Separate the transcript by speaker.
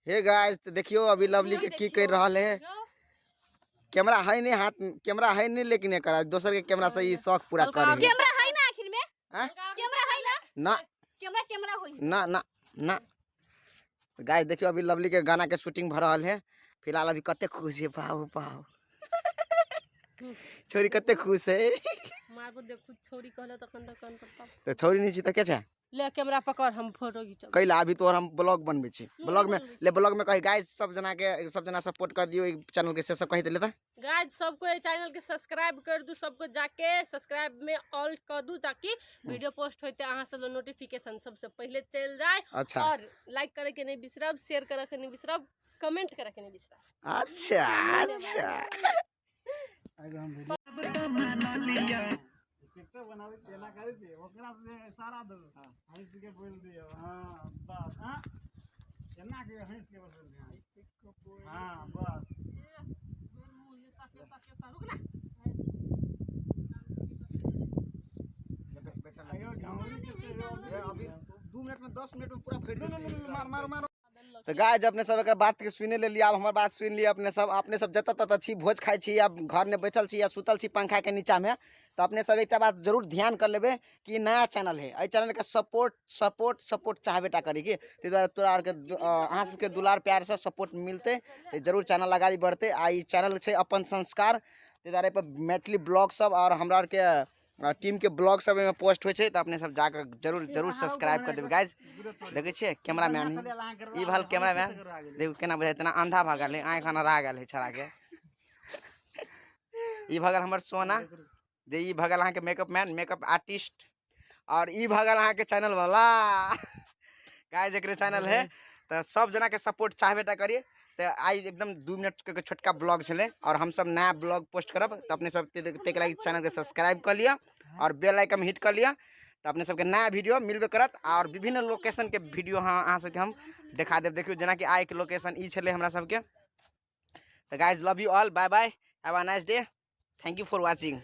Speaker 1: Hey guys तो देखियो अभी लवली के की कर रहा है। कैमरा है नहीं हाथ कैमरा है नहीं लेकिन ये करा दोसर के कैमरा से ये शौक पूरा कर है।
Speaker 2: कैमरा है ना आखिर में?
Speaker 1: हैं?
Speaker 2: कैमरा है ना?
Speaker 1: ना
Speaker 2: कैमरा होई।
Speaker 1: ना ना ना गाइस देखियो अभी लवली के गाना के शूटिंग भ रहल है। फिलहाल अभी कते खुश है पाओ पाओ छोरी कते खुश है।
Speaker 3: मार को देखू छोरी कहले त कन करता
Speaker 1: तो छोरी नहीं छी त के छै
Speaker 3: ले कैमरा पकड़ हम फोटो खींचब
Speaker 1: कैला अभी तो हम ब्लॉग बनबे छी ब्लॉग में ले ब्लॉग में कही गाइस सब जना सपोर्ट कर दियो चैनल के से सब कहि देले त
Speaker 3: गाइस सबको ये चैनल के सब्सक्राइब कर दू सबको जाके सब्सक्राइब में ऑल कर दू ताकि वीडियो पोस्ट होते अहाँ सब नोटिफिकेशन सबसे पहले चल जाए।
Speaker 1: अच्छा।
Speaker 3: और लाइक करे के नहीं बिसरब शेयर करे के नहीं बिसरब कमेंट करे के नहीं बिसरब।
Speaker 1: अच्छा अच्छा
Speaker 4: टिकटॉक बनावे केना करे छै ओकरा से सारा दे हंस के बोल दियो। हां बस हां केना के हंस के बोल दियो हां बस मेर मुंह ये साफे रुक ना आयो घावरी के
Speaker 1: अभी 2 मिनट में 10 मिनट में पूरा फेर
Speaker 4: मार मार मार।
Speaker 1: तो गाइस अपने सब एक बात के सुने ले लिया अब हमार बात सुन लिया अपने सब जत तत छी भोज खाई छी या घर में बैठल छी या सुतल छी पंखा के नीचा में तो अपने सब एक बात जरूर ध्यान कर लेबे कि नया चैनल है ए चैनल के सपोर्ट चाहबेटा करी की ते द्वारा तोरा के अहाँ सबके दुलार प्यार से सपोर्ट मिलते तो जरूर चैनल आगाड़ी बढ़ते आ ई चैनल छै अपन संस्कार ते द्वारा पर मैथिली ब्लॉग सब और हमरा के टीम के ब्लॉग सब में पोस्ट हो तो अपने सब जाकर जरूर सब्सक्राइब कर देबे गाइस। देखे छिए कैमरामैन ई भल कैमरामैन देखो केना बुझाय तना अंधा भागल है आँख खाना रह गेल है छड़ा के ई भगल हमर सोना जे ई भगल अहाँ के मेकअप मैन मेकअप आर्टिस्ट और ई भगल अहाँ के चैनल वाला गाइस एकरे चैनल है तो सब जना के सपोर्ट चाहबेटा करिए। तो आई एकदम 2 मिनट के छोटका ब्लॉग चले और हम सब नया ब्लॉग पोस्ट करब तो अपने सब के लाइक चैनल के सब्सक्राइब कर लिया और बेल आइकन हिट कर लिया तो अपने सबके नया वीडियो मिलबे करत और विभिन्न लोकेशन के वीडियो अहाँ सबके हम दिखा देब। देखियो जना कि आइ के लोकेशन ई छले हमरा सबके। तो guys love you all bye bye have a nice day thank you for watching.